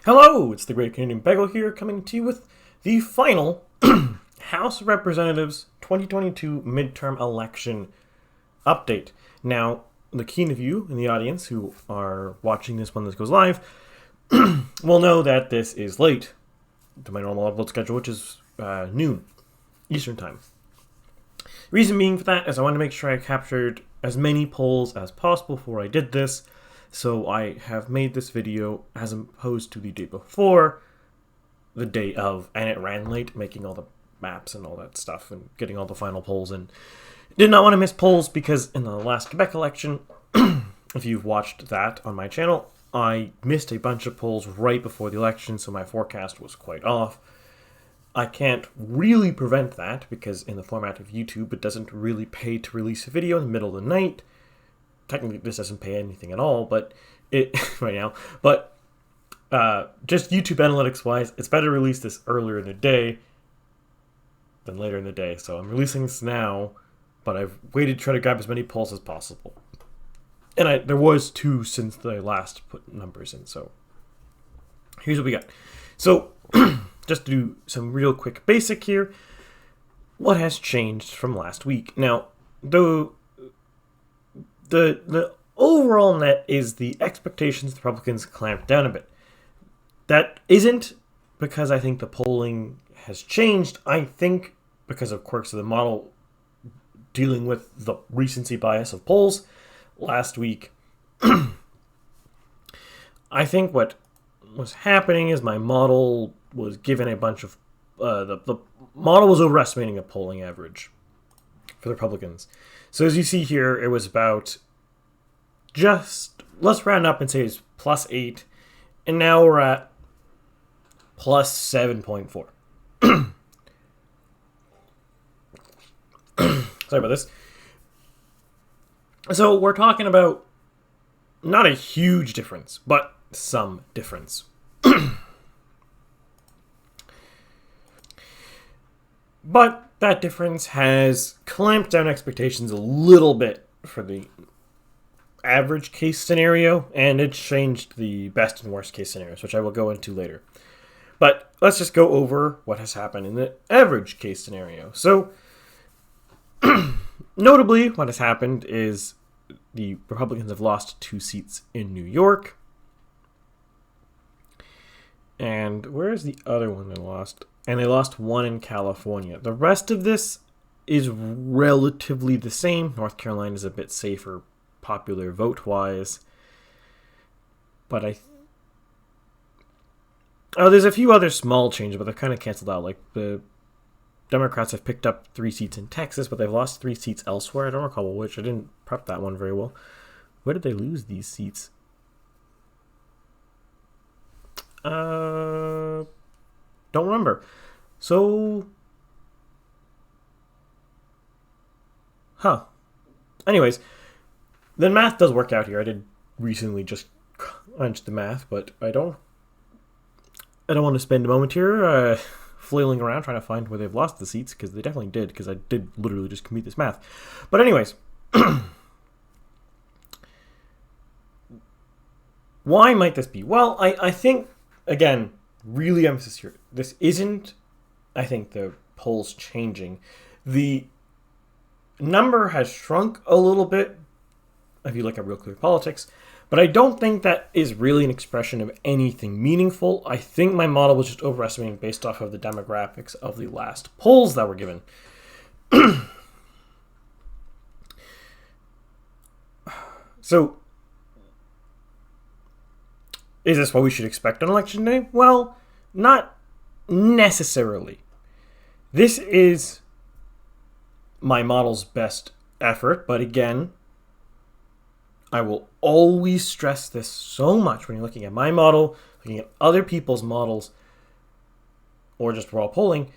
Hello, it's the Great Canadian Bagel here, coming to you with the final House of Representatives 2022 midterm election update. Now, the keen of you in the audience who are watching this when this goes live will know that this is late to my normal upload schedule, which is noon Eastern Time. Reason being for that is I wanted to make sure I captured as many polls as possible before I did this. So I have made this video as opposed to the day before, the day of, and it ran late, making all the maps and all that stuff and getting all the final polls in. Did not want to miss polls because in the last Quebec election, if you've watched that on my channel, I missed a bunch of polls right before the election, so my forecast was quite off. I can't really prevent that because in the format of YouTube, it doesn't really pay to release a video in the middle of the night. Technically, this doesn't pay anything at all, but it right now. But just YouTube analytics wise, it's better to release this earlier in the day than later in the day. So I'm releasing this now, but I've waited to try to grab as many polls as possible. And there was 2 since the last put numbers in. So here's what we got. So just to do some real quick basic here, what has changed from last week? Now, the overall net is the expectations the Republicans clamped down a bit. That isn't because I think the polling has changed. I think because of quirks of the model dealing with the recency bias of polls last week. I think what was happening is my model was given a bunch of the model was overestimating a polling average for the Republicans. So as you see here, it was about just, let's round up and say it's +8, and now we're at +7.4. Sorry about this. So we're talking about not a huge difference, but some difference. But that difference has clamped down expectations a little bit for the average case scenario, and it's changed the best and worst case scenarios, which I will go into later. But let's just go over what has happened in the average case scenario. So, notably, what has happened is the Republicans have lost 2 seats in New York. And where is the other one they lost? And they lost 1 in California. The rest of this is relatively the same. North Carolina is a bit safer, popular vote-wise. But there's a few other small changes, but they're kind of canceled out. Like the Democrats have picked up 3 seats in Texas, but they've lost 3 seats elsewhere. I don't recall which. I didn't prep that one very well. Where did they lose these seats? Don't remember. So, anyways, the math does work out here. I did recently just crunch the math, but I don't want to spend a moment here flailing around trying to find where they've lost the seats, because they definitely did, because I did literally just compute this math. But anyways, why might this be? Well, I think, again, really emphasis here, this isn't, I think, the polls changing. The number has shrunk a little bit, if you look at Real Clear Politics, but I don't think that is really an expression of anything meaningful. I think my model was just overestimating based off of the demographics of the last polls that were given. So, is this what we should expect on election day? Well, not necessarily. This is my model's best effort, but again, I will always stress this so much when you're looking at my model, looking at other people's models, or just raw polling.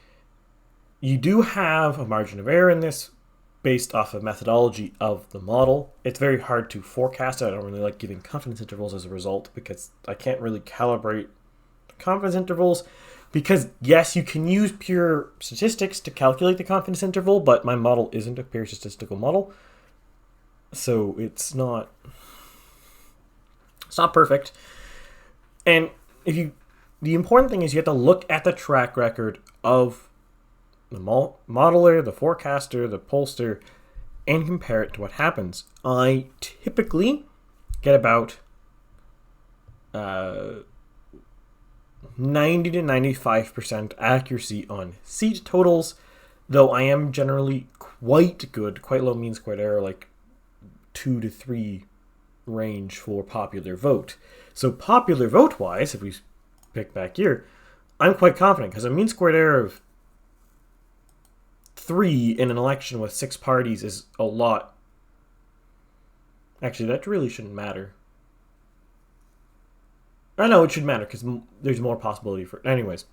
You do have a margin of error in this based off of methodology of the model. It's very hard to forecast. I don't really like giving confidence intervals as a result because I can't really calibrate confidence intervals. Because yes, you can use pure statistics to calculate the confidence interval, but my model isn't a pure statistical model. So it's not perfect. And if you the important thing is you have to look at the track record of the modeler, the forecaster, the pollster, and compare it to what happens. I typically get about 90 to 95% accuracy on seat totals, though I am generally quite good. Quite low mean squared error, like 2 to 3 range for popular vote. So popular vote wise, if we pick back here, I'm quite confident because a mean squared error of 3 in an election with 6 parties is a lot. Actually, that really shouldn't matter. I know it should matter because there's more possibility for it. Anyways,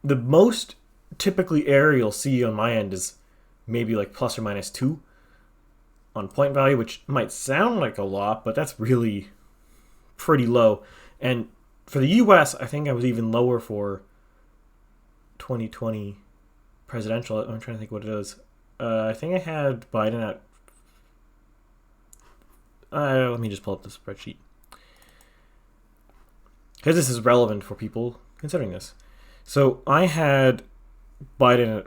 the most typically error you'll see on my end is maybe like plus or minus 2 on point value, which might sound like a lot, but that's really pretty low. And for the US, I think I was even lower for 2020 presidential. I'm trying to think what it is. I think I had Biden at... let me just pull up the spreadsheet, because this is relevant for people considering this. So I had Biden at...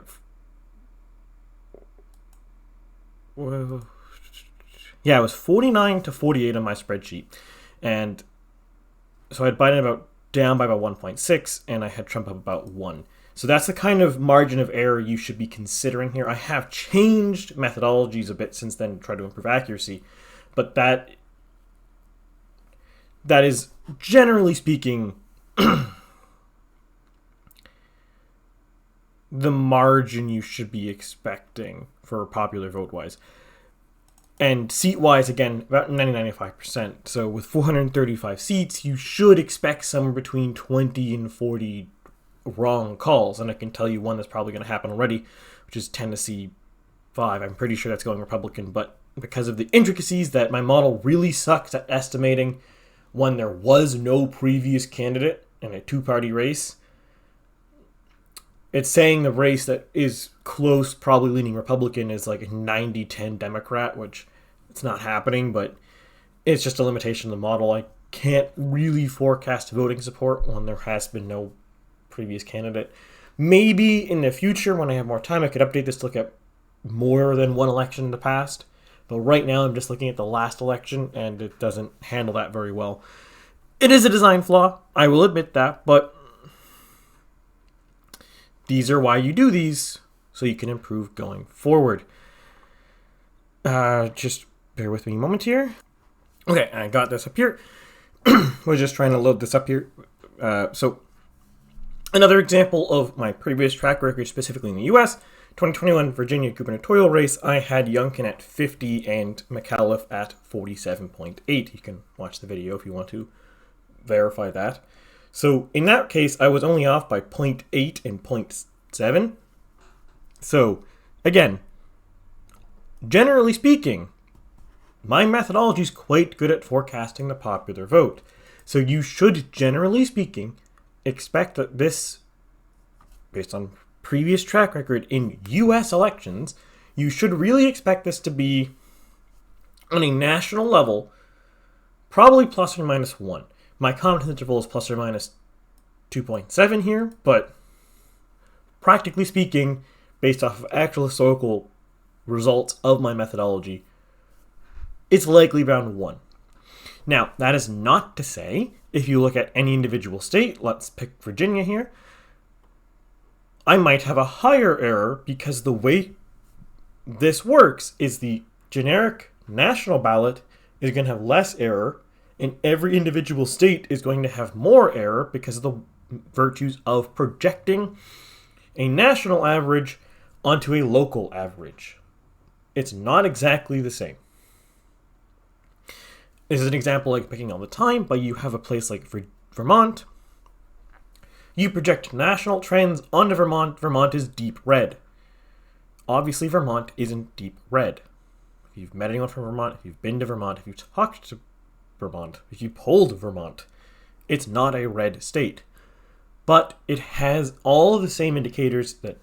Yeah, it was 49 to 48 on my spreadsheet. And so I had Biden down by about 1.6, and I had Trump up about 1. So that's the kind of margin of error you should be considering here. I have changed methodologies a bit since then to try to improve accuracy, but that is, generally speaking, the margin you should be expecting for popular vote-wise. And seat-wise, again, about 90-95%. So with 435 seats, you should expect somewhere between 20 and 40 wrong calls. And I can tell you one that's probably going to happen already, which is Tennessee 5. I'm pretty sure that's going Republican, but because of the intricacies that my model really sucks at estimating when there was no previous candidate in a two-party race, it's saying the race that is close, probably leaning Republican, is like a 90-10 Democrat, which it's not happening, but it's just a limitation of the model. I can't really forecast voting support when there has been no previous candidate. Maybe in the future, when I have more time, I could update this to look at more than one election in the past. But right now, I'm just looking at the last election, and it doesn't handle that very well. It is a design flaw, I will admit that, but these are why you do these, so you can improve going forward. Just bear with me a moment here. Okay, I got this up here. We're just trying to load this up here. So, another example of my previous track record, specifically in the US, 2021 Virginia gubernatorial race, I had Youngkin at 50 and McAuliffe at 47.8. You can watch the video if you want to verify that. So in that case, I was only off by 0.8 and 0.7. So again, generally speaking, my methodology is quite good at forecasting the popular vote. So you should, generally speaking, expect that this, based on previous track record in US elections, you should really expect this to be, on a national level, probably plus or minus 1. My confidence interval is plus or minus 2.7 here, but practically speaking, based off of actual historical results of my methodology, it's likely around 1. Now, that is not to say, if you look at any individual state, let's pick Virginia here, I might have a higher error because the way this works is the generic national ballot is going to have less error, and every individual state is going to have more error because of the virtues of projecting a national average onto a local average. It's not exactly the same. This is an example like picking all the time, but you have a place like Vermont. You project national trends onto Vermont. Vermont is deep red. Obviously, Vermont isn't deep red. If you've met anyone from Vermont, if you've been to Vermont, if you've talked to Vermont, if you polled Vermont, it's not a red state. But it has all of the same indicators that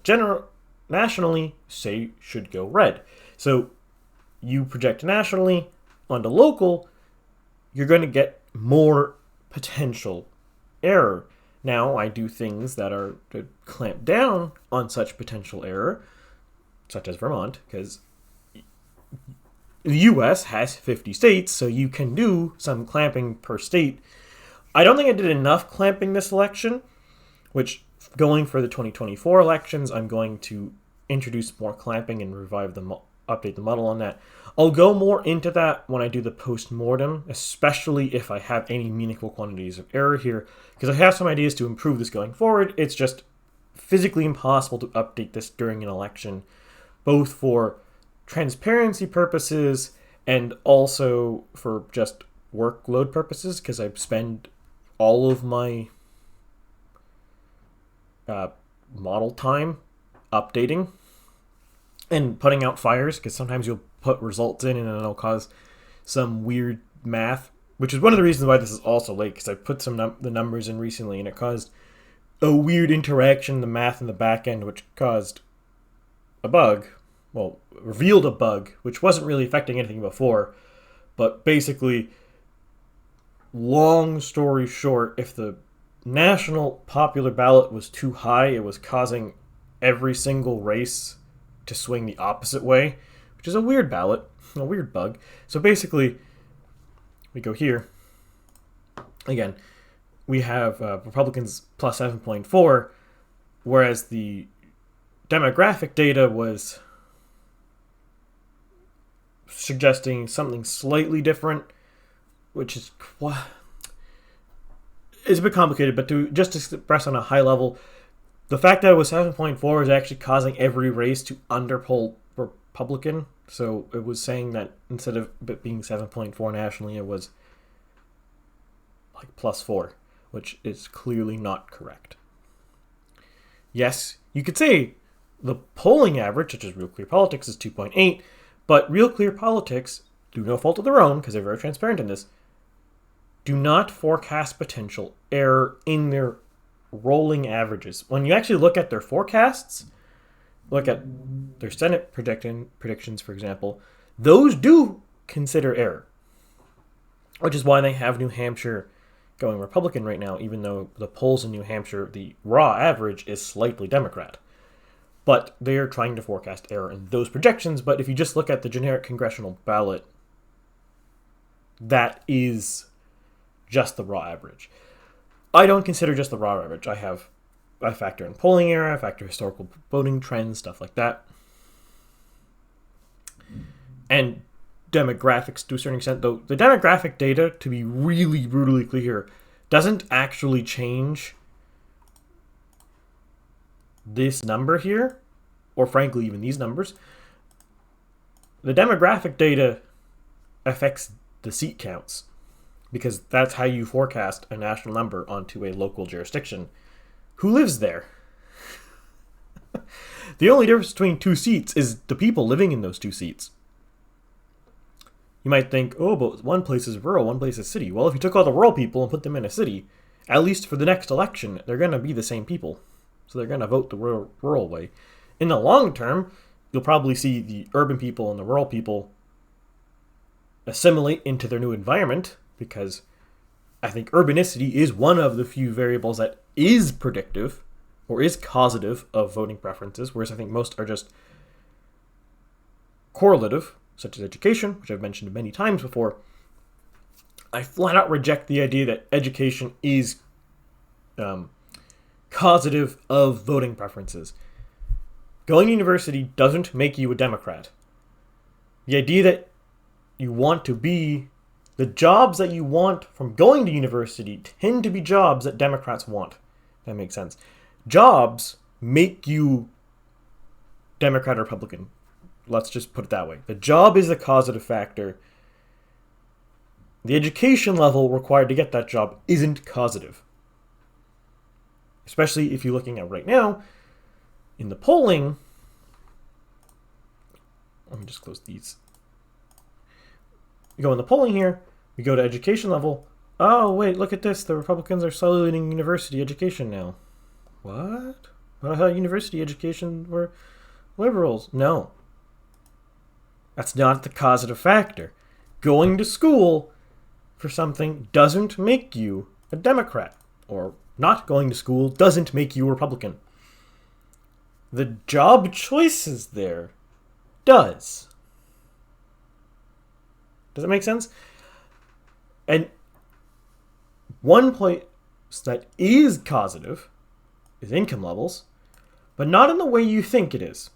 nationally say should go red. So you project nationally onto local, you're going to get more potential error. Now, I do things that are to clamp down on such potential error, such as Vermont, because the US has 50 states, so you can do some clamping per state. I don't think I did enough clamping this election, which, going for the 2024 elections, I'm going to introduce more clamping and update the model on that. I'll go more into that when I do the post-mortem, especially if I have any meaningful quantities of error here, because I have some ideas to improve this going forward. It's just physically impossible to update this during an election, both for transparency purposes and also for just workload purposes, because I spend all of my model time updating and putting out fires, because sometimes you'll put results in and then it'll cause some weird math, which is one of the reasons why this is also late, because I put the numbers in recently and it caused a weird interaction in the math in the back end, which caused a bug. Well, revealed a bug, which wasn't really affecting anything before, but basically, long story short, if the national popular ballot was too high, it was causing every single race to swing the opposite way, which is a weird ballot, a weird bug. So basically, we go here. Again, we have Republicans plus 7.4, whereas the demographic data was suggesting something slightly different, which is it's a bit complicated, but to just express on a high level, the fact that it was 7.4 is actually causing every race to underpoll Republican. So it was saying that instead of it being 7.4 nationally, it was like +4, which is clearly not correct. Yes, you could say the polling average, such as Real Clear Politics, is 2.8, but Real Clear Politics, through no fault of their own, because they're very transparent in this, do not forecast potential error in their rolling averages. When you actually look at their forecasts, look at their Senate predictions, for example, those do consider error, which is why they have New Hampshire going Republican right now, even though the polls in New Hampshire, the raw average is slightly Democrat. But they are trying to forecast error in those projections. But if you just look at the generic congressional ballot, that is just the raw average. I don't consider just the raw average. I factor in polling error, I factor historical voting trends, stuff like that. And demographics to a certain extent, though the demographic data, to be really brutally clear, doesn't actually change this number here, or frankly even these numbers. The demographic data affects the seat counts, because that's how you forecast a national number onto a local jurisdiction. Who lives there? The only difference between two seats is the people living in those two seats. You might think, oh, but one place is rural, one place is city. Well, if you took all the rural people and put them in a city, at least for the next election, they're going to be the same people. So they're going to vote the rural way. In the long term, you'll probably see the urban people and the rural people assimilate into their new environment, because I think urbanicity is one of the few variables that is predictive or is causative of voting preferences, whereas I think most are just correlative, such as education, which I've mentioned many times before. I flat out reject the idea that education is causative of voting preferences. Going to university doesn't make you a Democrat. The idea that you want to be, the jobs that you want from going to university tend to be jobs that Democrats want. That makes sense. Jobs make you Democrat or Republican. Let's just put it that way. The job is the causative factor. The education level required to get that job isn't causative. Especially if you're looking at right now, in the polling, let me just close these. We go in the polling here, we go to education level. Oh, wait, look at this. The Republicans are slowly leading university education now. What? I thought university education were liberals. No. That's not the causative factor. Going to school for something doesn't make you a Democrat, or not going to school doesn't make you a Republican. The job choices there does. Does that make sense? And one place that is causative is income levels, but not in the way you think it is.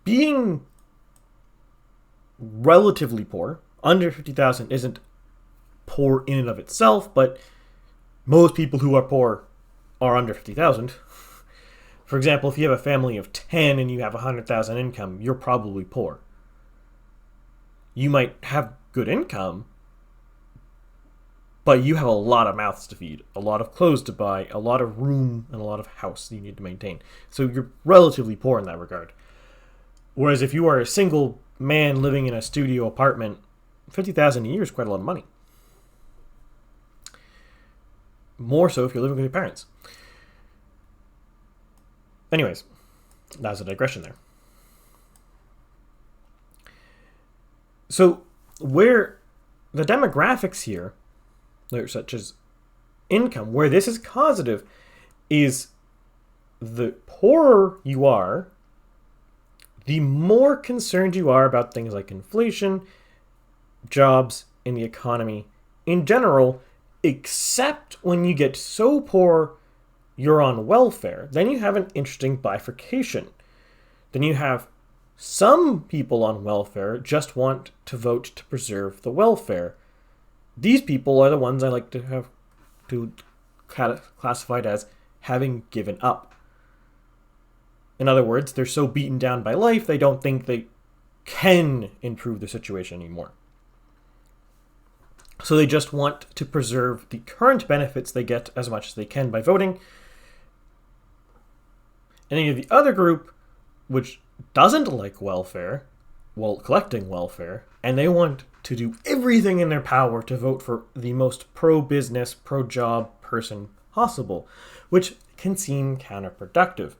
Being relatively poor, under 50,000 isn't poor in and of itself, but most people who are poor are under 50,000. For example, if you have a family of 10 and you have 100,000 income, you're probably poor. You might have good income, but you have a lot of mouths to feed, a lot of clothes to buy, a lot of room, and a lot of house that you need to maintain. So you're relatively poor in that regard. Whereas if you are a single man living in a studio apartment, 50,000 a year is quite a lot of money. More so if you're living with your parents. Anyways, that was a digression there. So where the demographics here, such as income, where this is causative, is the poorer you are, the more concerned you are about things like inflation, jobs, and the economy in general, except when you get so poor you're on welfare. Then you have an interesting bifurcation. Then you have some people on welfare just want to vote to preserve the welfare. These people are the ones I like to have to classified as having given up. In other words, they're so beaten down by life, they don't think they can improve their situation anymore. So they just want to preserve the current benefits they get as much as they can by voting. And then you have the other group, which doesn't like welfare, collecting welfare, and they want to do everything in their power to vote for the most pro-business, pro-job person possible, which can seem counterproductive.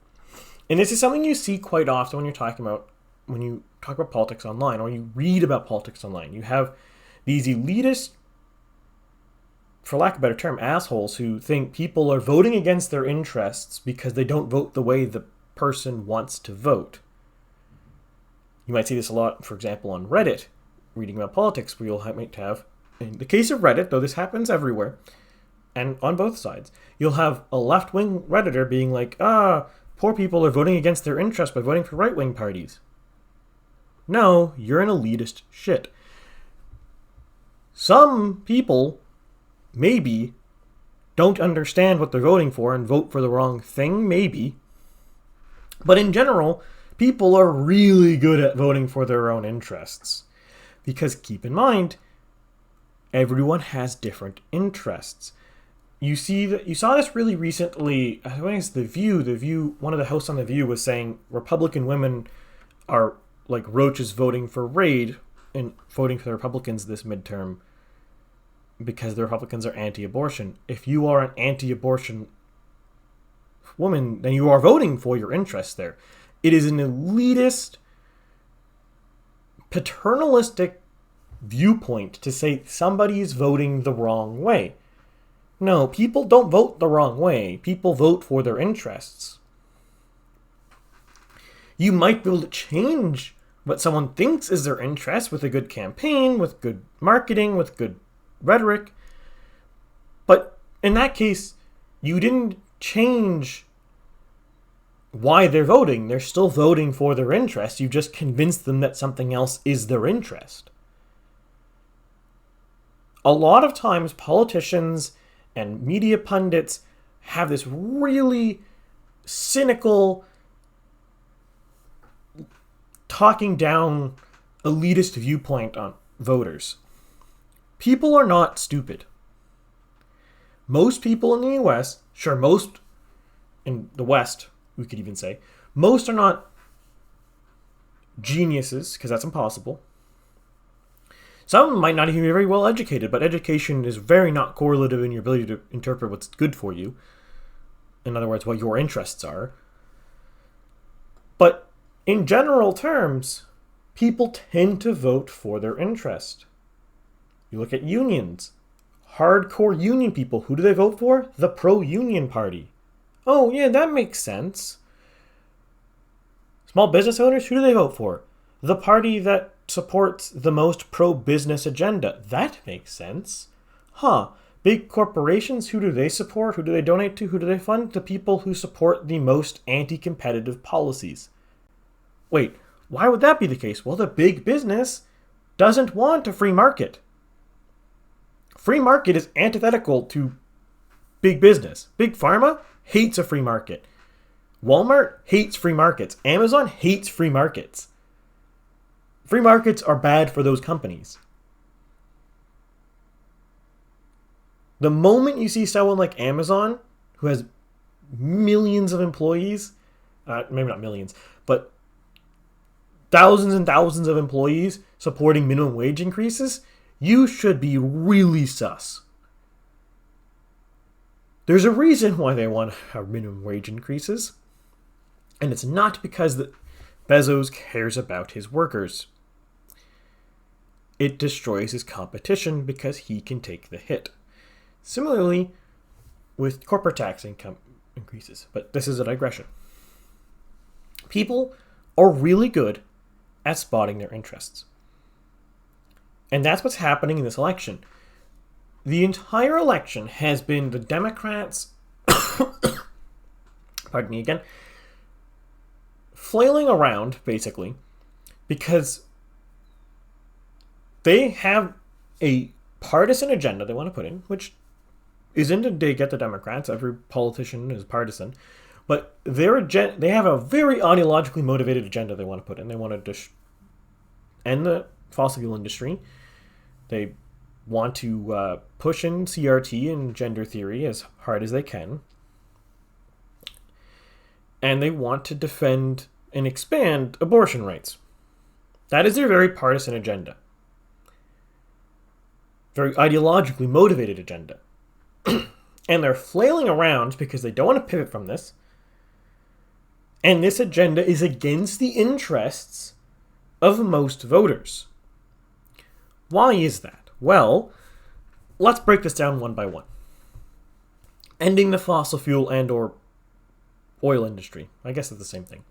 And this is something you see quite often when you talk about politics online, or you read about politics online. You have these elitist, for lack of a better term, assholes who think people are voting against their interests because they don't vote the way the person wants to vote. You might see this a lot, for example, on Reddit, reading about politics, where you'll might have, in the case of Reddit, though this happens everywhere, and on both sides, you'll have a left-wing Redditor being like, poor people are voting against their interests by voting for right-wing parties. No, you're an elitist shit. Some people maybe don't understand what they're voting for and vote for the wrong thing, maybe. But in general, people are really good at voting for their own interests. Because keep in mind, everyone has different interests. You saw this really recently. I think it's The View. One of the hosts on The View was saying Republican women are like roaches voting for Raid and voting for the Republicans this midterm because the Republicans are anti-abortion. If you are an anti-abortion woman, then you are voting for your interests there. It is an elitist, paternalistic viewpoint to say somebody is voting the wrong way. No, people don't vote the wrong way. People vote for their interests. You might be able to change what someone thinks is their interest with a good campaign, with good marketing, with good rhetoric. But in that case, you didn't change why they're voting. They're still voting for their interest. You just convinced them that something else is their interest. A lot of times, politicians and media pundits have this really cynical, talking down, elitist viewpoint on voters. People are not stupid. Most people in the US, sure, most in the West, we could even say, most are not geniuses, because that's impossible. Some might not even be very well educated, but education is very not correlative in your ability to interpret what's good for you. In other words, what your interests are. But in general terms, people tend to vote for their interest. You look at unions. Hardcore union people, who do they vote for? The pro-union party. Oh, yeah, that makes sense. Small business owners, who do they vote for? The party that supports the most pro-business agenda. That makes sense. Huh. Big corporations, who do they support? Who do they donate to? Who do they fund? The people who support the most anti-competitive policies. Wait, why would that be the case? Well, the big business doesn't want a free market. Free market is antithetical to big business. Big pharma hates a free market. Walmart hates free markets. Amazon hates free markets. Free markets are bad for those companies. The moment you see someone like Amazon, who has millions of employees, maybe not millions, but thousands and thousands of employees supporting minimum wage increases, you should be really sus. There's a reason why they want minimum wage increases, and it's not because Bezos cares about his workers. It destroys his competition because he can take the hit. Similarly, with corporate tax income increases, but this is a digression. People are really good at spotting their interests. And that's what's happening in this election. The entire election has been the Democrats, pardon me again, flailing around, basically, because they have a partisan agenda they want to put in, which isn't to dig at the Democrats. Every politician is partisan. But they have a very ideologically motivated agenda they want to put in. They want to end the fossil fuel industry. They want to push in CRT and gender theory as hard as they can. And they want to defend and expand abortion rights. That is their very partisan agenda. Very ideologically motivated agenda. And they're flailing around because they don't want to pivot from this. And this agenda is against the interests of most voters. Why is that? Well, let's break this down one by one. Ending the fossil fuel and or oil industry. I guess it's the same thing.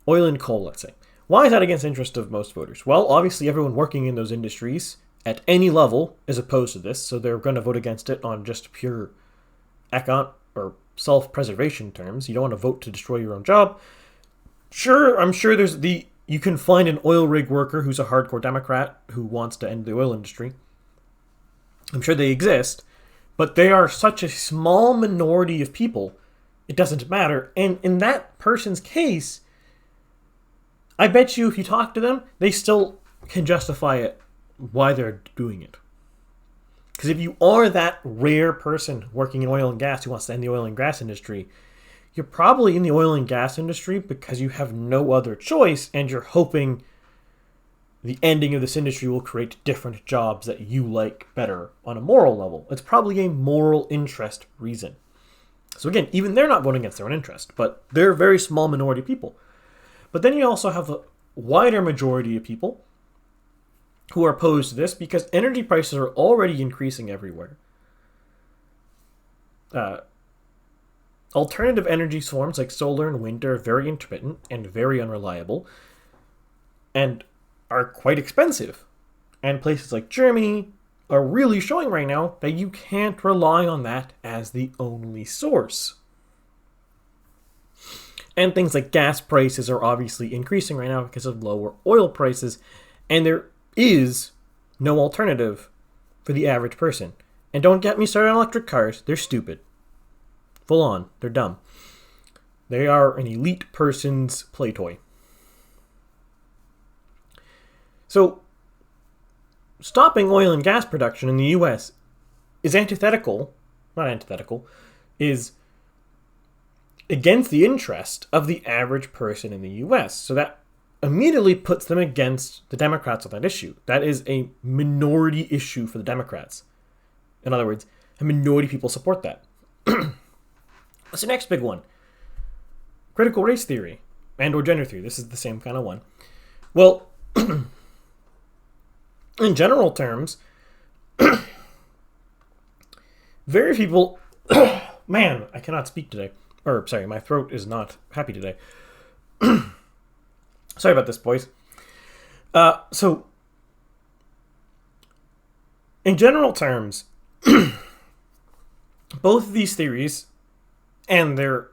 Oil and coal, let's say. Why is that against the interest of most voters? Well, obviously everyone working in those industries at any level is opposed to this, so they're going to vote against it on just pure or self-preservation terms. You don't want to vote to destroy your own job. Sure, I'm sure you can find an oil rig worker who's a hardcore Democrat who wants to end the oil industry. I'm sure they exist, but they are such a small minority of people, it doesn't matter. And in that person's case, I bet you if you talk to them, they still can justify it, why they're doing it. Because if you are that rare person working in oil and gas who wants to end the oil and gas industry, you're probably in the oil and gas industry because you have no other choice and you're hoping the ending of this industry will create different jobs that you like better on a moral level. It's probably a moral interest reason. So again, even they're not voting against their own interest, but they're a very small minority of people. But then you also have a wider majority of people who are opposed to this because energy prices are already increasing everywhere. Alternative energy forms like solar and wind are very intermittent and very unreliable and are quite expensive. And places like Germany are really showing right now that you can't rely on that as the only source. And things like gas prices are obviously increasing right now because of lower oil prices, and there is no alternative for the average person. And don't get me started on electric cars. They're stupid. Full on. They're dumb. They are an elite person's play toy. So, stopping oil and gas production in the U.S. is is against the interest of the average person in the U.S. So that immediately puts them against the Democrats on that issue. That is a minority issue for the Democrats. In other words, a minority of people support that. What's the next big one? Critical race theory and or gender theory. This is the same kind of one. Well, in general terms, very people... Man, I cannot speak today. Or, sorry, my throat is not happy today. Sorry about this, boys. So, in general terms, both of these theories and their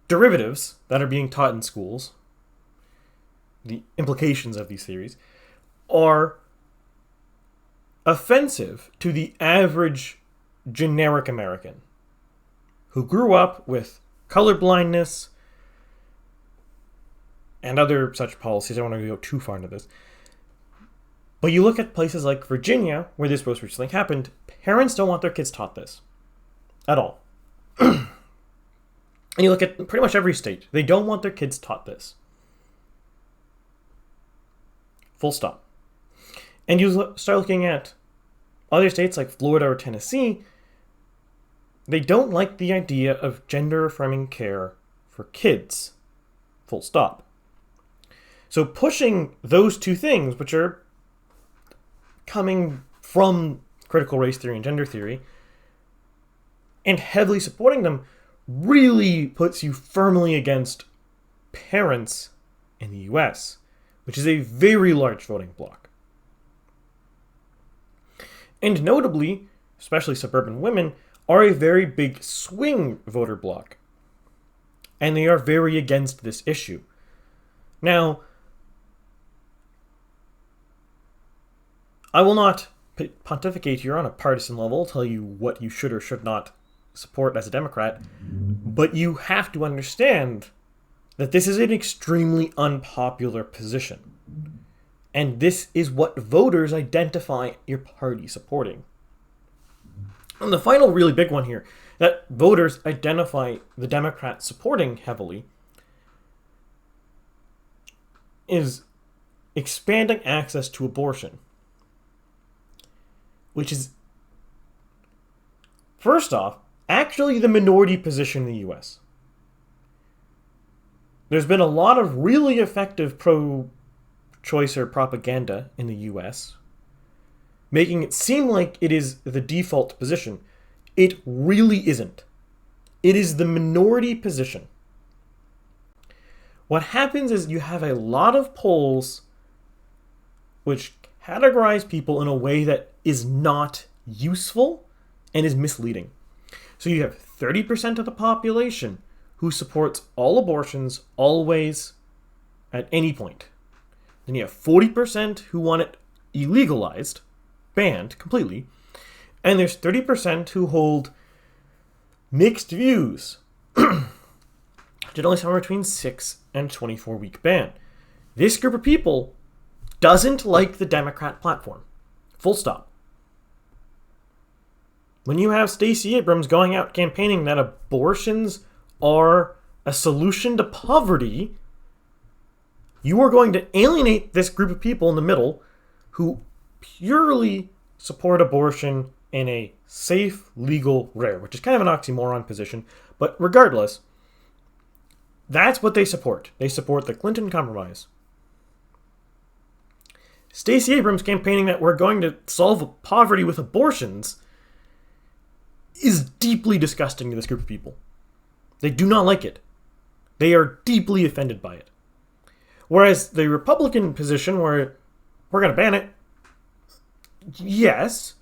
derivatives that are being taught in schools, the implications of these theories, are offensive to the average generic American who grew up with colorblindness and other such policies. I don't want to go too far into this. But you look at places like Virginia, where this most recently happened, parents don't want their kids taught this at all. And you look at pretty much every state, they don't want their kids taught this. Full stop. And you start looking at other states like Florida or Tennessee, they don't like the idea of gender-affirming care for kids. Full stop. So pushing those two things, which are coming from critical race theory and gender theory, and heavily supporting them, really puts you firmly against parents in the US, which is a very large voting bloc. And notably, especially suburban women, are a very big swing voter bloc. And they are very against this issue. Now, I will not pontificate here on a partisan level, tell you what you should or should not support as a Democrat, but you have to understand that this is an extremely unpopular position. And this is what voters identify your party supporting. And the final really big one here, that voters identify the Democrats supporting heavily, is expanding access to abortion. Which is, first off, actually the minority position in the US. There's been a lot of really effective pro-choicer propaganda in the US, making it seem like it is the default position. It really isn't. It is the minority position. What happens is you have a lot of polls which categorize people in a way that is not useful and is misleading. So you have 30% of the population who supports all abortions always at any point. Then you have 40% who want it illegalized, banned completely. And there's 30% who hold mixed views. Generally somewhere between 6 and 24-week ban. This group of people doesn't like the Democrat platform. Full stop. When you have Stacey Abrams going out campaigning that abortions are a solution to poverty, you are going to alienate this group of people in the middle who purely support abortion in a safe, legal, rare, which is kind of an oxymoron position, but regardless, that's what they support. They support the Clinton Compromise. Stacey Abrams campaigning that we're going to solve poverty with abortions is deeply disgusting to this group of people. They do not like it. They are deeply offended by it. Whereas the Republican position where we're going to ban it, yes.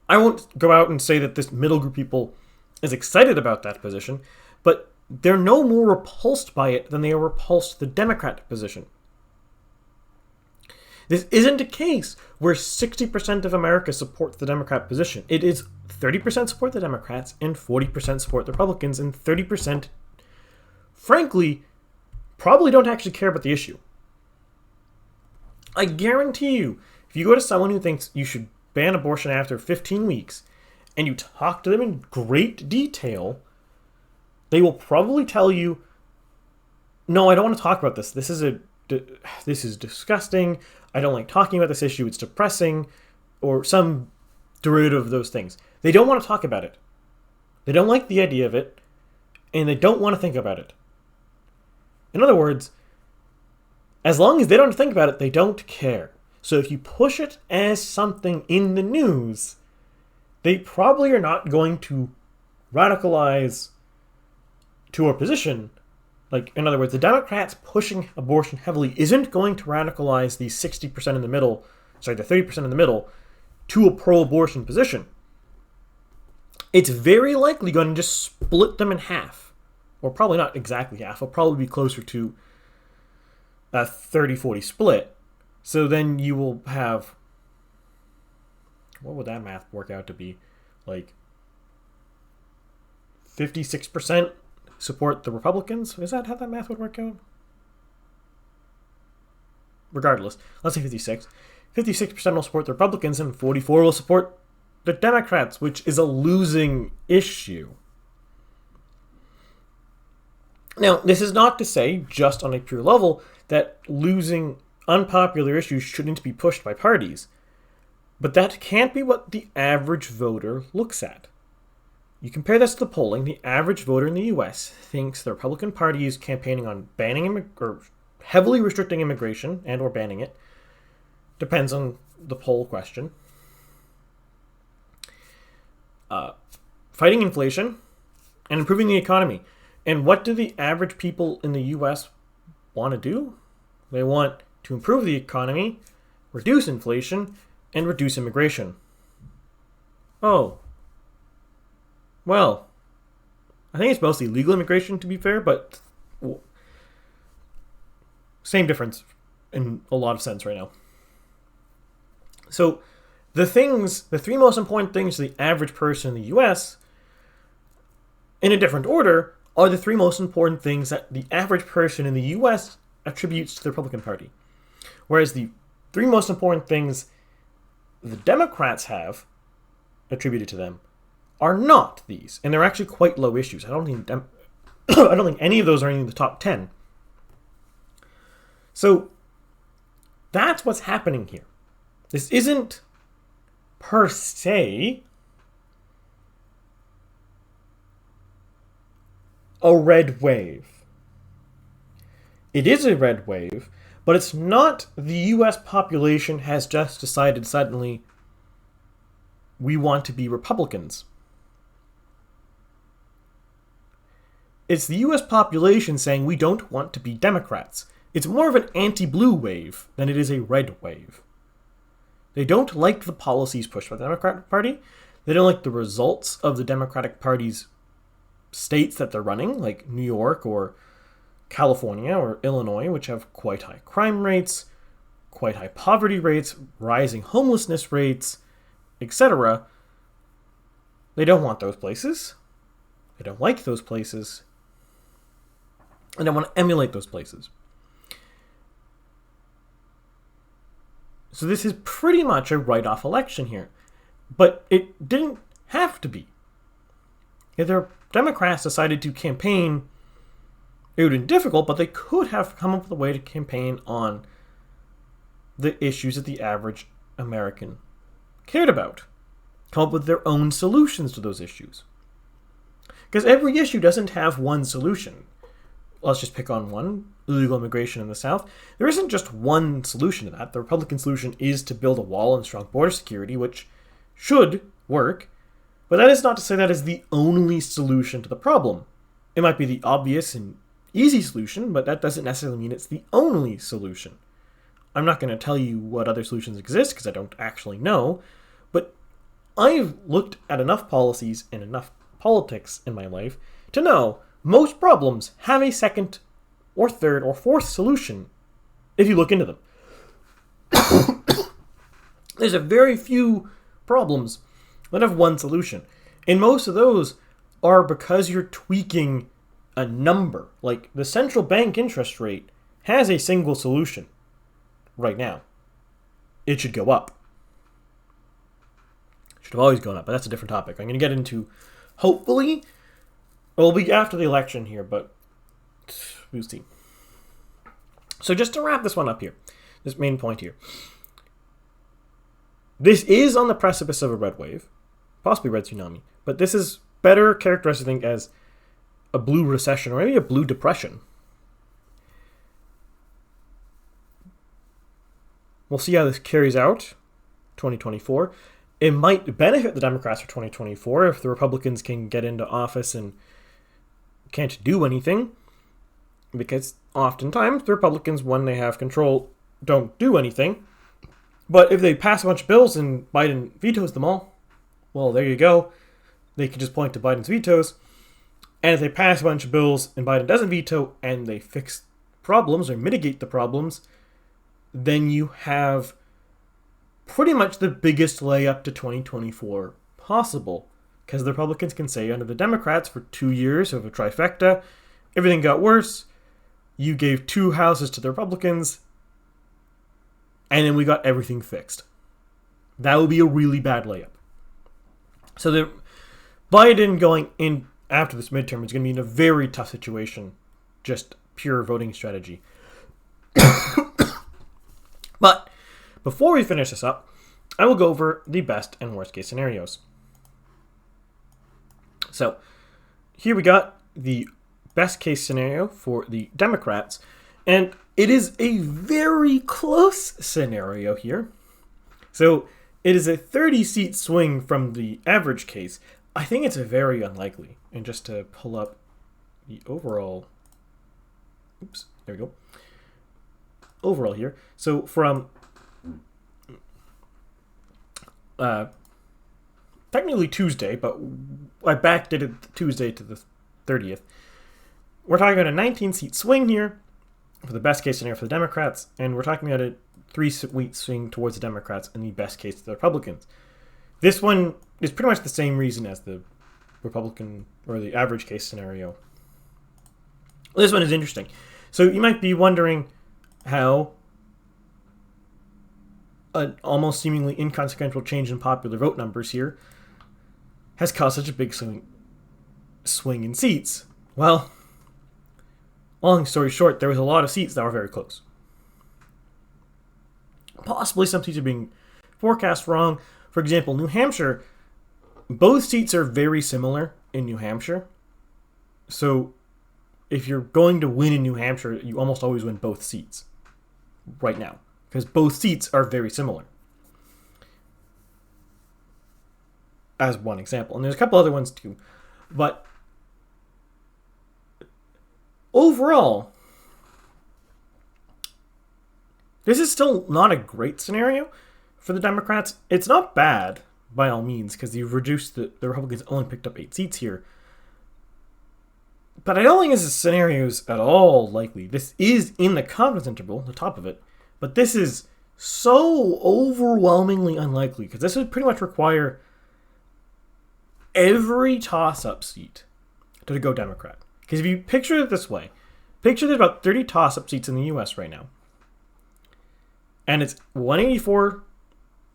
I won't go out and say that this middle group of people is excited about that position, but they're no more repulsed by it than they are repulsed to the Democrat position. This isn't a case where 60% of America supports the Democrat position. It is 30% support the Democrats and 40% support the Republicans, and 30%, frankly, probably don't actually care about the issue. I guarantee you, if you go to someone who thinks you should ban abortion after 15 weeks, and you talk to them in great detail, they will probably tell you, no, I don't want to talk about this. This is disgusting. I don't like talking about this issue. It's depressing, or some derivative of those things. They don't want to talk about it. They don't like the idea of it, and they don't want to think about it. In other words, As long as they don't think about it, they don't care. So if you push it as something in the news, they probably are not going to radicalize to a position. Like, in other words, the Democrats pushing abortion heavily isn't going to radicalize the 60% in the middle, the 30% in the middle, to a pro-abortion position. It's very likely going to just split them in half. Or probably not exactly half. It'll probably be closer to a 30-40 split. So then you will have... What would that math work out to be? Like 56% support the Republicans? Is that how that math would work out? Regardless, let's say 56. 56% will support the Republicans and 44% will support the Democrats, which is a losing issue. Now, this is not to say, just on a pure level, that losing unpopular issues shouldn't be pushed by parties. But that can't be what the average voter looks at. You compare this to the polling, the average voter in the US thinks the Republican Party is campaigning on banning or heavily restricting immigration and or banning it. Depends on the poll question. Fighting inflation and improving the economy. And what do the average people in the US want to do? They want to improve the economy, reduce inflation, and reduce immigration. Oh. Well, I think it's mostly legal immigration, to be fair, but same difference in a lot of sense right now. So the three most important things to the average person in the US, in a different order, are the three most important things that the average person in the US attributes to the Republican Party. Whereas the three most important things the Democrats have attributed to them are not these, and they're actually quite low issues. I don't think any of those are in the top 10. So that's what's happening here. This isn't per se a red wave. It is a red wave, but it's not the US population has just decided suddenly we want to be Republicans. It's the US population saying we don't want to be Democrats. It's more of an anti-blue wave than it is a red wave. They don't like the policies pushed by the Democratic Party. They don't like the results of the Democratic Party's states that they're running, like New York or California or Illinois, which have quite high crime rates, quite high poverty rates, rising homelessness rates, etc. They don't want those places. They don't like those places. And they want to emulate those places. So this is pretty much a write-off election here. But it didn't have to be. If the Democrats decided to campaign, it would have been difficult, but they could have come up with a way to campaign on the issues that the average American cared about. Come up with their own solutions to those issues. Because every issue doesn't have one solution. Let's just pick on one, illegal immigration in the South. There isn't just one solution to that. The Republican solution is to build a wall and strong border security, which should work. But that is not to say that is the only solution to the problem. It might be the obvious and easy solution, but that doesn't necessarily mean it's the only solution. I'm not going to tell you what other solutions exist because I don't actually know, but I've looked at enough policies and enough politics in my life to know most problems have a second or third or fourth solution if you look into them. There's a very few problems that have one solution. And most of those are because you're tweaking a number. Like the central bank interest rate has a single solution right now. It should go up. It should have always gone up, but that's a different topic. I'm going to get into, hopefully, it'll be after the election here, but we'll see. So just to wrap this one up here, this main point here. This is on the precipice of a red wave, possibly red tsunami, but this is better characterized, I think, as a blue recession or maybe a blue depression. We'll see how this carries out 2024. It might benefit the Democrats for 2024 if the Republicans can get into office and can't do anything, because oftentimes the Republicans, when they have control, don't do anything. But if they pass a bunch of bills and Biden vetoes them all, well, there you go. They can just point to Biden's vetoes. And if they pass a bunch of bills and Biden doesn't veto and they fix problems or mitigate the problems, then you have pretty much the biggest layup to 2024 possible. Because the Republicans can say under the Democrats for 2 years of a trifecta, everything got worse. You gave 2 houses to the Republicans, and then we got everything fixed. That would be a really bad layup. So the Biden going in after this midterm is going to be in a very tough situation, just pure voting strategy. But before we finish this up, I will go over the best and worst case scenarios. So here we got the best case scenario for the Democrats, and it is a very close scenario here. So it is a 30-seat swing from the average case. I think it's very unlikely. And just to pull up the overall, there we go. Overall here. So from technically Tuesday, but I backdated Tuesday to the 30th. We're talking about a 19-seat swing here for the best case scenario for the Democrats, and we're talking about a 3-seat swing towards the Democrats and the best case to the Republicans. This one is pretty much the same reason as the Republican or the average case scenario. This one is interesting. So you might be wondering how an almost seemingly inconsequential change in popular vote numbers here has caused such a big swing in seats. Well, long story short, there was a lot of seats that were very close. Possibly some seats are being forecast wrong. For example, New Hampshire, both seats are very similar in New Hampshire. So if you're going to win in New Hampshire, you almost always win both seats right now, because both seats are very similar. As one example. And there's a couple other ones too. But overall, this is still not a great scenario for the Democrats. It's not bad by all means, because you've reduced the Republicans only picked up 8 seats here. But I don't think this scenario is at all likely. This is in the confidence interval, the top of it, but this is so overwhelmingly unlikely, because this would pretty much require every toss-up seat to go Democrat. Because if you picture it this way, picture there's about 30 toss-up seats in the U.S. right now. And it's 184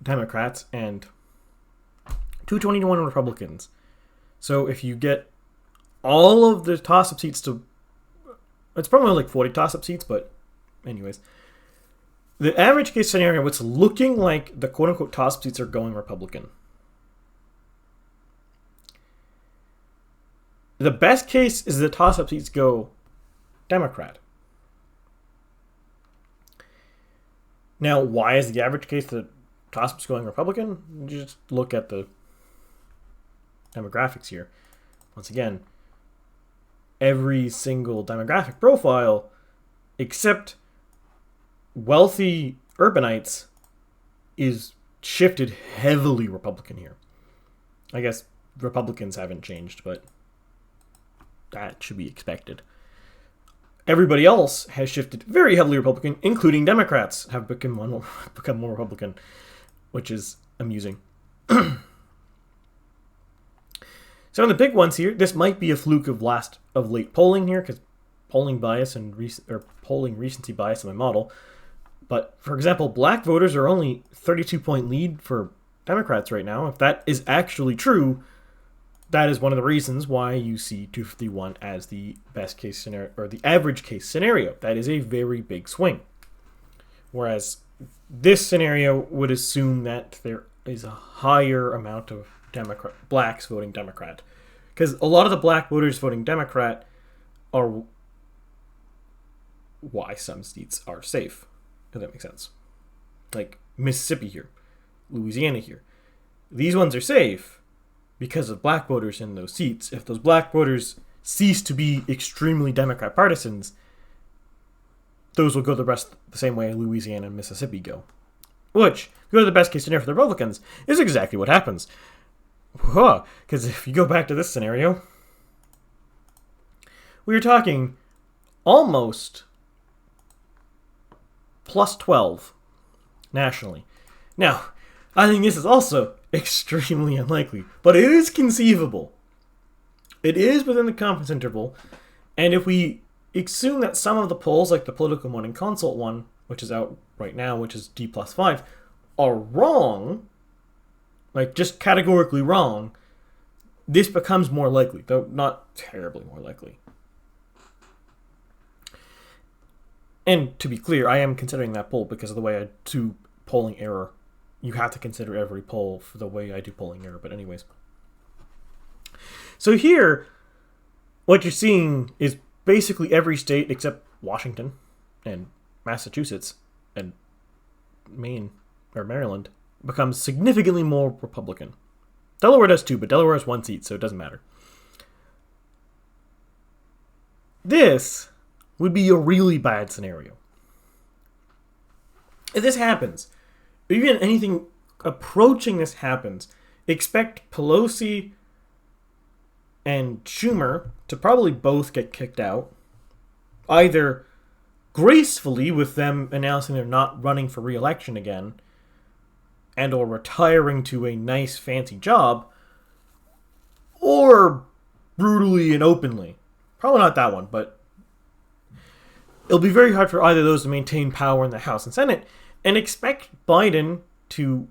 Democrats and 221 Republicans. So if you get all of the toss-up seats to... It's probably like 40 toss-up seats, but anyways. The average case scenario, it's looking like the quote-unquote toss-up seats are going Republican. The best case is the toss-up seats go Democrat. Now, why is the average case the toss-ups going Republican? You just look at the demographics here. Once again, every single demographic profile except wealthy urbanites is shifted heavily Republican here. I guess Republicans haven't changed, but that should be expected. Everybody else has shifted very heavily Republican, including Democrats have become more Republican, which is amusing. So the big ones here, this might be a fluke of late polling here, because polling bias and polling recency bias in my model. But for example, black voters are only 32-point lead for Democrats right now. If that is actually true, that is one of the reasons why you see 251 as the best case scenario, or the average case scenario. That is a very big swing. Whereas this scenario would assume that there is a higher amount of blacks voting Democrat. Because a lot of the black voters voting Democrat are why some seats are safe. If that makes sense. like Mississippi here, Louisiana here. These ones are safe because of black voters in those seats. If those black voters cease to be extremely Democrat partisans, those will go the same way Louisiana and Mississippi go. Which, if you go to the best case scenario for the Republicans, is exactly what happens. Because if you go back to this scenario, we are talking almost plus 12 nationally. Now, I think this is also extremely unlikely, but it is conceivable. It is within the confidence interval, and if we assume that some of the polls, like the Political one and Consult one, which is out right now, which is D plus 5, are wrong, like just categorically wrong, this becomes more likely, though not terribly more likely. And to be clear, I am considering that poll because of the way I do polling error. You have to consider every poll for the way I do polling error, but anyways. So here, what you're seeing is basically every state except Washington and Massachusetts and Maine or Maryland becomes significantly more Republican. Delaware does too, but Delaware has one seat, so it doesn't matter. This would be a really bad scenario. If this happens, or even anything approaching this happens, expect Pelosi and Schumer to probably both get kicked out, either gracefully with them announcing they're not running for re-election again, and or retiring to a nice fancy job, or brutally and openly. Probably not that one, but it'll be very hard for either of those to maintain power in the House and Senate, and expect Biden to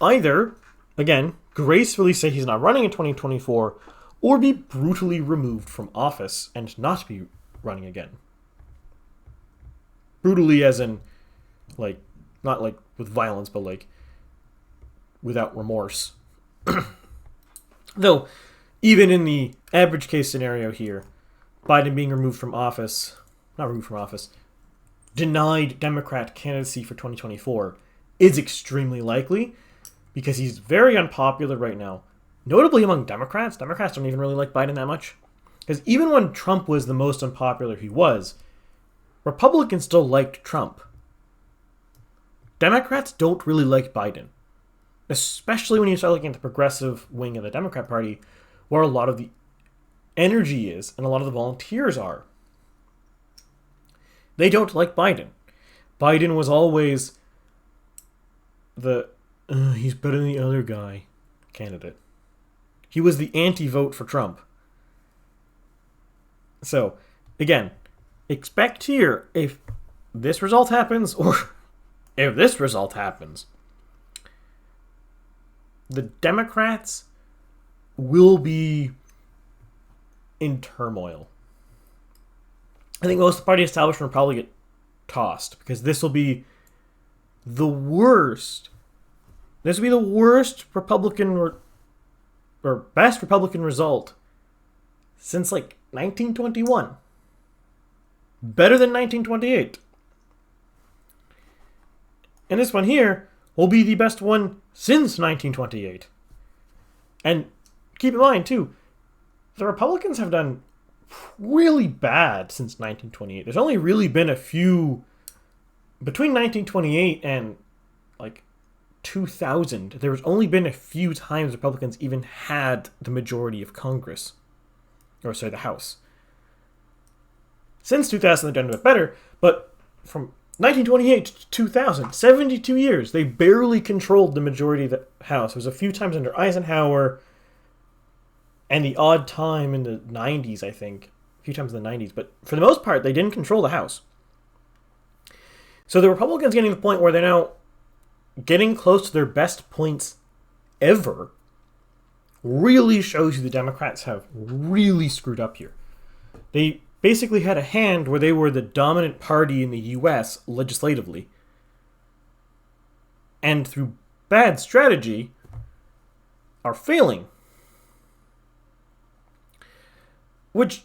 either, again, gracefully say he's not running in 2024, or be brutally removed from office and not be running again. Brutally as in, like, not like with violence, but like without remorse. Though, even in the average case scenario here, Biden being denied Democrat candidacy for 2024 is extremely likely because he's very unpopular right now. Notably among Democrats. Democrats don't even really like Biden that much. Because even when Trump was the most unpopular he was, Republicans still liked Trump. Democrats don't really like Biden. Especially when you start looking at the progressive wing of the Democrat Party, where a lot of the energy is and a lot of the volunteers are. They don't like Biden. Biden was always the he's better than the other guy candidate. He was the anti-vote for Trump. So, again, expect here, if this result happens, or if this result happens, the Democrats will be in turmoil. I think most of the party establishment will probably get tossed, because this will be the worst. This will be the worst Republican or best Republican result since like 1921. Better than 1928. And this one here will be the best one since 1928. And keep in mind, too, the Republicans have done really bad since 1928. There's only really been a few between 1928 and like 2000. There's only been a few times Republicans even had the majority of Congress, or sorry, the House. Since 2000, they've done a bit better, but from 1928 to 2000, 72 years, they barely controlled the majority of the House. There was a few times under Eisenhower, and the odd time in the 90s, I think. A few times in the 90s. But for the most part, they didn't control the House. So the Republicans getting to the point where they're now getting close to their best points ever really shows you the Democrats have really screwed up here. They basically had a hand where they were the dominant party in the U.S. legislatively. And through bad strategy, are failing. Which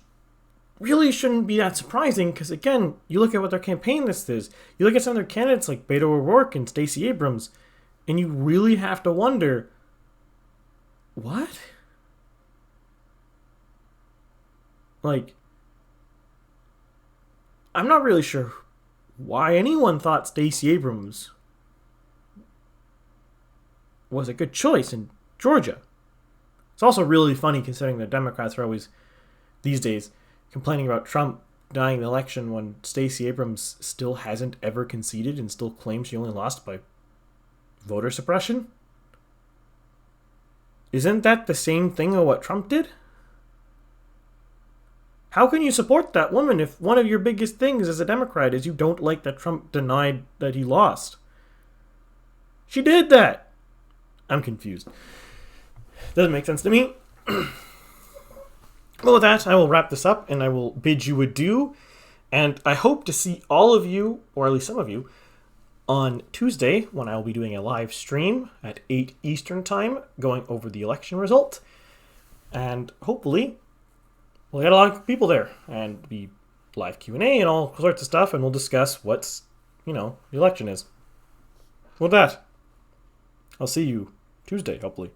really shouldn't be that surprising because, again, you look at what their campaign list is. You look at some of their candidates like Beto O'Rourke and Stacey Abrams, and you really have to wonder, what? Like, I'm not really sure why anyone thought Stacey Abrams was a good choice in Georgia. It's also really funny considering the Democrats are always, these days, complaining about Trump denying the election when Stacey Abrams still hasn't ever conceded and still claims she only lost by voter suppression. Isn't that the same thing of what Trump did? How can you support that woman if one of your biggest things as a Democrat is you don't like that Trump denied that he lost? She did that. I'm confused. Doesn't make sense to me. Well, with that, I will wrap this up and I will bid you adieu. And I hope to see all of you, or at least some of you, on Tuesday when I will be doing a live stream at 8 Eastern Time going over the election result. And hopefully we'll get a lot of people there and be live Q&A and all sorts of stuff, and we'll discuss what's, the election is. With that, I'll see you Tuesday, hopefully.